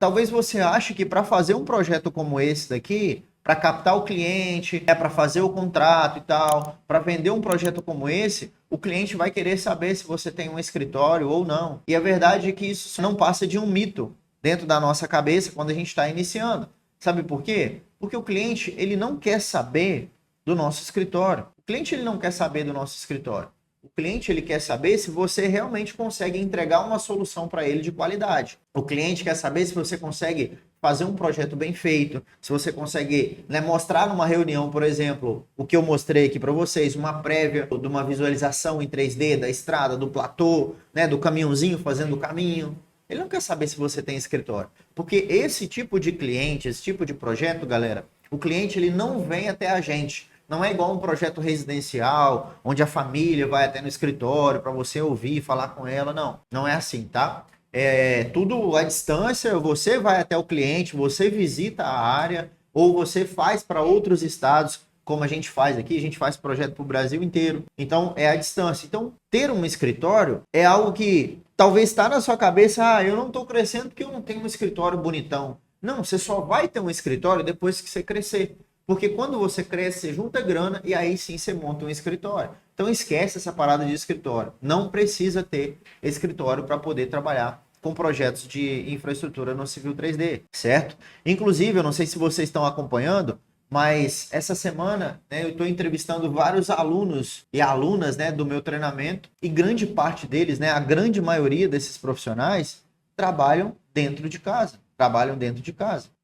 Talvez você ache que para fazer um projeto como esse daqui, para captar o cliente, para fazer o contrato e tal, para vender um projeto como esse, o cliente vai querer saber se você tem um escritório ou não. E a verdade é que isso não passa de um mito dentro da nossa cabeça quando a gente está iniciando. Sabe por quê? Porque o cliente, ele não quer saber do nosso escritório. O cliente, ele não quer saber do nosso escritório. O cliente, ele quer saber se você realmente consegue entregar uma solução para ele de qualidade. O cliente quer saber se você consegue fazer um projeto bem feito, se você consegue, né, mostrar numa reunião, por exemplo, o que eu mostrei aqui para vocês, uma prévia de uma visualização em 3D da estrada, do platô, né, do caminhãozinho fazendo o caminho. Ele não quer saber se você tem escritório. Porque esse tipo de cliente, esse tipo de projeto, galera, o cliente, ele não vem até a gente. Não é igual um projeto residencial, onde a família vai até no escritório para você ouvir e falar com ela. Não, não é assim, tá? É tudo à distância, você vai até o cliente, você visita a área, ou você faz para outros estados, como a gente faz aqui, a gente faz projeto para o Brasil inteiro. Então, é à distância. Então, ter um escritório é algo que talvez está na sua cabeça, eu não estou crescendo porque eu não tenho um escritório bonitão. Não, você só vai ter um escritório depois que você crescer. Porque quando você cresce, você junta grana e aí sim você monta um escritório. Então esquece essa parada de escritório. Não precisa ter escritório para poder trabalhar com projetos de infraestrutura no Civil 3D, certo? Inclusive, eu não sei se vocês estão acompanhando, mas essa semana, né, eu estou entrevistando vários alunos e alunas, né, do meu treinamento, e grande parte deles, né, a grande maioria desses profissionais, trabalham dentro de casa.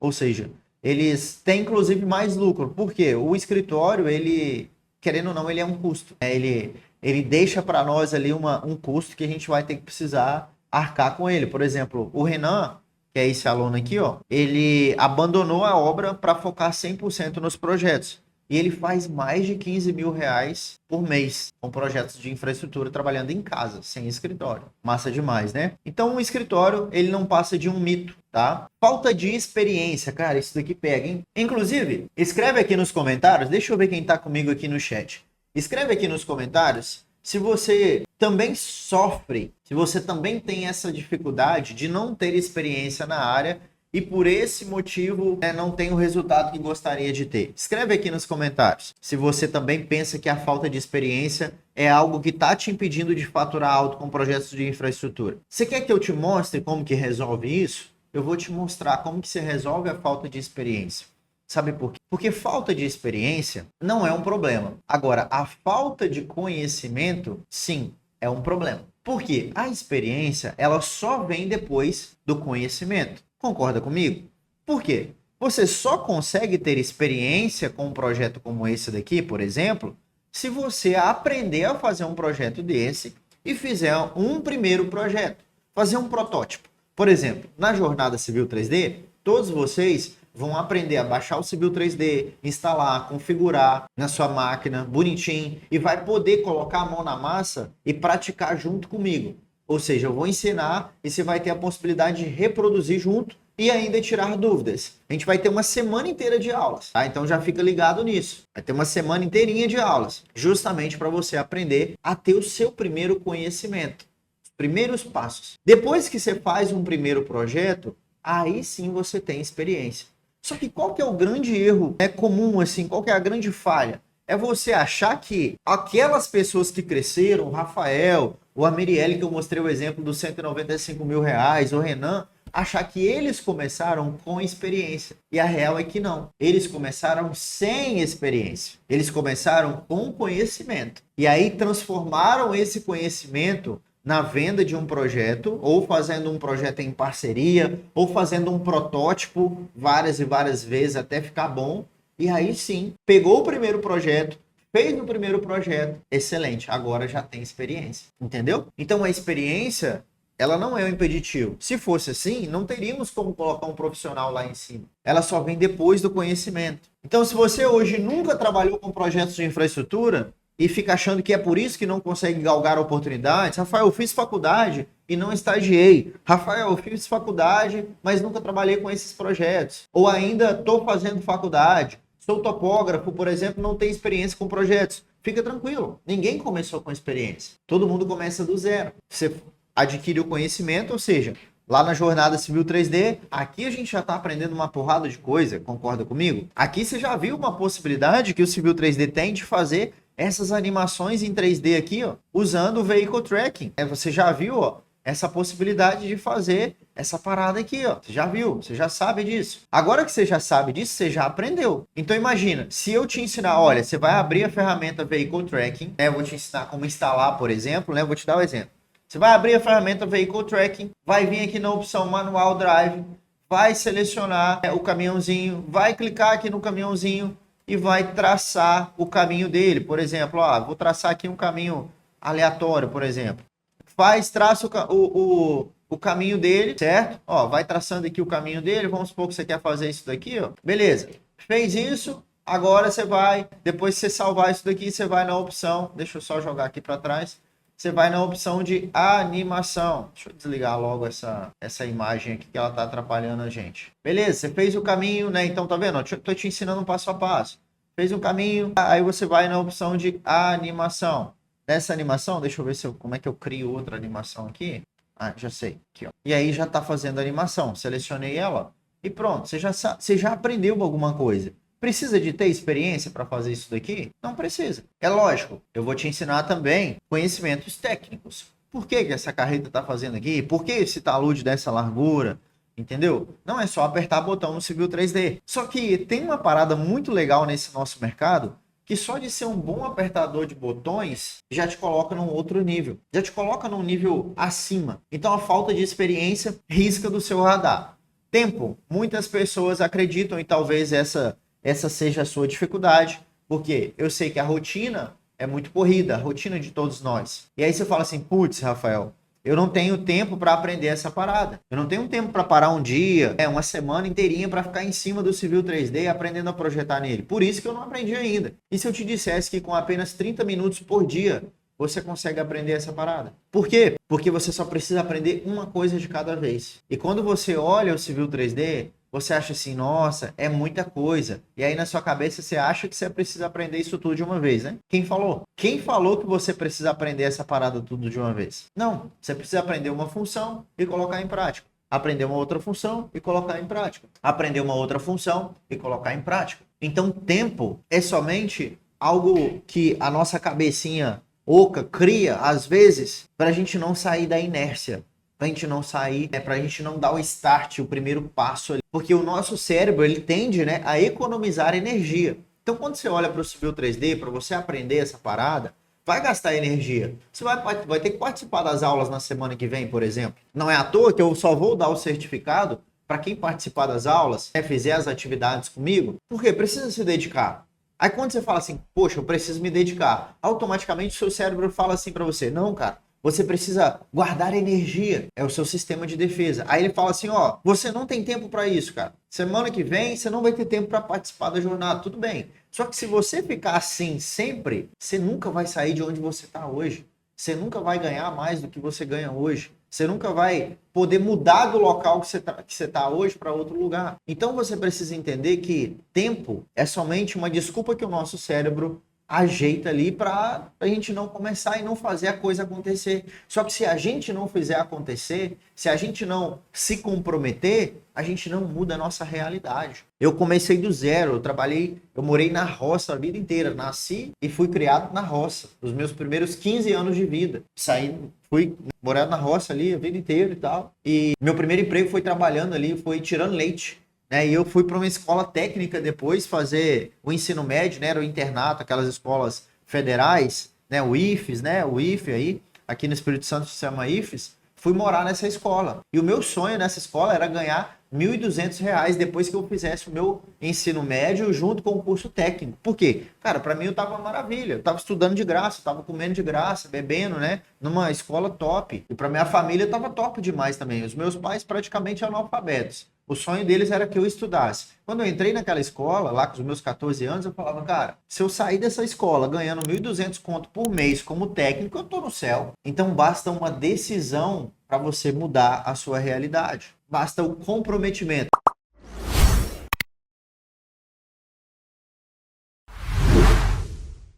Ou seja, eles têm, inclusive, mais lucro. Por quê? O escritório, ele, querendo ou não, ele é um custo. Ele deixa para nós ali um custo que a gente vai ter que precisar arcar com ele. Por exemplo, o Renan, que é esse aluno aqui, ó, ele abandonou a obra para focar 100% nos projetos. E ele faz mais de 15 mil reais por mês com projetos de infraestrutura trabalhando em casa, sem escritório. Massa demais, né? Então, o escritório, ele não passa de um mito, tá? Falta de experiência, cara, isso daqui pega, hein? Inclusive, escreve aqui nos comentários, deixa eu ver quem tá comigo aqui no chat. Escreve aqui nos comentários se você também sofre, se você também tem essa dificuldade de não ter experiência na área e por esse motivo, né, não tem o resultado que gostaria de ter. Escreve aqui nos comentários se você também pensa que a falta de experiência é algo que está te impedindo de faturar alto com projetos de infraestrutura. Você quer que eu te mostre como que resolve isso? Eu vou te mostrar como que se resolve a falta de experiência. Sabe por quê? Porque falta de experiência não é um problema. Agora, a falta de conhecimento, sim, é um problema. Por quê? A experiência, ela só vem depois do conhecimento. Concorda comigo? Por quê? Você só consegue ter experiência com um projeto como esse daqui, por exemplo, se você aprender a fazer um projeto desse e fizer um primeiro projeto, fazer um protótipo. Por exemplo, na jornada Civil 3D, todos vocês vão aprender a baixar o Civil 3D, instalar, configurar na sua máquina, bonitinho, e vai poder colocar a mão na massa e praticar junto comigo. Ou seja, eu vou ensinar e você vai ter a possibilidade de reproduzir junto e ainda tirar dúvidas. A gente vai ter uma semana inteira de aulas, tá? Então já fica ligado nisso. Vai ter uma semana inteirinha de aulas, justamente para você aprender a ter o seu primeiro conhecimento, os primeiros passos. Depois que você faz um primeiro projeto, aí sim você tem experiência. Só que qual que é o grande erro comum, assim, qual que é a grande falha? É você achar que aquelas pessoas que cresceram, o Rafael, o Amerielle, que eu mostrei o exemplo dos 195 mil reais, o Renan, achar que eles começaram com experiência. E a real é que não. Eles começaram sem experiência. Eles começaram com conhecimento. E aí transformaram esse conhecimento na venda de um projeto, ou fazendo um projeto em parceria, ou fazendo um protótipo várias e várias vezes até ficar bom. E aí sim, pegou o primeiro projeto, fez o primeiro projeto, excelente, agora já tem experiência, entendeu? Então a experiência, ela não é um impeditivo. Se fosse assim, não teríamos como colocar um profissional lá em cima. Ela só vem depois do conhecimento. Então se você hoje nunca trabalhou com projetos de infraestrutura e fica achando que é por isso que não consegue galgar oportunidades, Rafael, eu fiz faculdade e não estagiei. Rafael, eu fiz faculdade, mas nunca trabalhei com esses projetos. Ou ainda estou fazendo faculdade. Sou topógrafo, por exemplo, não tenho experiência com projetos. Fica tranquilo, ninguém começou com experiência. Todo mundo começa do zero. Você adquire o conhecimento, ou seja, lá na jornada Civil 3D, aqui a gente já está aprendendo uma porrada de coisa, concorda comigo? Aqui você já viu uma possibilidade que o Civil 3D tem de fazer essas animações em 3D aqui, ó, usando o Vehicle Tracking. Você já viu, ó, essa possibilidade de fazer essa parada aqui, ó. Você já viu, você já sabe disso. Agora que você já sabe disso, você já aprendeu. Então imagina, se eu te ensinar, olha, você vai abrir a ferramenta Vehicle Tracking, né? Eu vou te ensinar como instalar, por exemplo, né? Eu vou te dar um exemplo. Você vai abrir a ferramenta Vehicle Tracking, vai vir aqui na opção Manual Drive, vai selecionar o caminhãozinho, vai clicar aqui no caminhãozinho e vai traçar o caminho dele. Por exemplo, ó, vou traçar aqui um caminho aleatório, por exemplo. Traça o caminho dele, certo? Ó, vai traçando aqui o caminho dele. Vamos supor que você quer fazer isso daqui, ó. Beleza. Fez isso. Agora você vai, depois que você salvar isso daqui, você vai na opção, deixa eu só jogar aqui para trás. Você vai na opção de animação. Deixa eu desligar logo essa imagem aqui que ela tá atrapalhando a gente. Beleza, você fez o caminho, né? Então, tá vendo? Eu tô te ensinando um passo a passo. Fez um caminho, aí você vai na opção de animação. Nessa animação, deixa eu ver como é que eu crio outra animação aqui. Ah, já sei. Aqui, ó. E aí já tá fazendo a animação. Selecionei ela e pronto. Você já aprendeu alguma coisa. Precisa de ter experiência para fazer isso daqui? Não precisa. É lógico, eu vou te ensinar também conhecimentos técnicos. Por que essa carreta está fazendo aqui? Por que esse talude dessa largura? Entendeu? Não é só apertar botão no Civil 3D. Só que tem uma parada muito legal nesse nosso mercado, que só de ser um bom apertador de botões já te coloca num outro nível. Já te coloca num nível acima. Então a falta de experiência risca do seu radar. Tempo. Muitas pessoas acreditam e talvez essa seja a sua dificuldade, porque eu sei que a rotina é muito corrida, a rotina de todos nós. E aí você fala assim, putz, Rafael, eu não tenho tempo para aprender essa parada. Eu não tenho tempo para parar um dia, uma semana inteirinha para ficar em cima do Civil 3D aprendendo a projetar nele. Por isso que eu não aprendi ainda. E se eu te dissesse que com apenas 30 minutos por dia, você consegue aprender essa parada? Por quê? Porque você só precisa aprender uma coisa de cada vez. E quando você olha o Civil 3D, você acha assim, nossa, é muita coisa. E aí na sua cabeça você acha que você precisa aprender isso tudo de uma vez, né? Quem falou? Quem falou que você precisa aprender essa parada tudo de uma vez? Não, você precisa aprender uma função e colocar em prática. Aprender uma outra função e colocar em prática. Aprender uma outra função e colocar em prática. Então, tempo é somente algo que a nossa cabecinha oca cria, às vezes, para a gente não sair da inércia. Pra gente não sair, pra gente não dar o start, o primeiro passo ali. Porque o nosso cérebro, ele tende, né, a economizar energia. Então, quando você olha para o Civil 3D, para você aprender essa parada, vai gastar energia. Você vai ter que participar das aulas na semana que vem, por exemplo. Não é à toa que eu só vou dar o certificado para quem participar das aulas, fizer as atividades comigo, porque precisa se dedicar. Aí quando você fala assim, poxa, eu preciso me dedicar, automaticamente o seu cérebro fala assim para você, não, cara, você precisa guardar energia, é o seu sistema de defesa. Aí ele fala assim, ó, você não tem tempo para isso, cara. Semana que vem você não vai ter tempo para participar da jornada, tudo bem. Só que se você ficar assim sempre, você nunca vai sair de onde você está hoje. Você nunca vai ganhar mais do que você ganha hoje. Você nunca vai poder mudar do local que você está hoje para outro lugar. Então você precisa entender que tempo é somente uma desculpa que o nosso cérebro ajeita ali para a gente não começar e não fazer a coisa acontecer. Só que se a gente não fizer acontecer, se a gente não se comprometer, a gente não muda a nossa realidade. Eu comecei do zero, eu morei na roça a vida inteira, nasci e fui criado na roça, os meus primeiros 15 anos de vida. Fui morar na roça ali a vida inteira e tal. E meu primeiro emprego foi trabalhando ali, foi tirando leite. E eu fui para uma escola técnica depois fazer o ensino médio, né? Era o internato, aquelas escolas federais, né? O IFES, né? O IFE aí, aqui no Espírito Santo se chama IFES. Fui morar nessa escola. E o meu sonho nessa escola era ganhar R$ 1.200 depois que eu fizesse o meu ensino médio junto com o curso técnico. Por quê? Cara, para mim eu tava uma maravilha. Eu tava estudando de graça, eu tava comendo de graça, bebendo, né? Numa escola top. E para minha família tava top demais também. Os meus pais praticamente analfabetos. O sonho deles era que eu estudasse. Quando eu entrei naquela escola, lá com os meus 14 anos, eu falava, cara, se eu sair dessa escola ganhando 1.200 conto por mês como técnico, eu tô no céu. Então basta uma decisão para você mudar a sua realidade. Basta o comprometimento.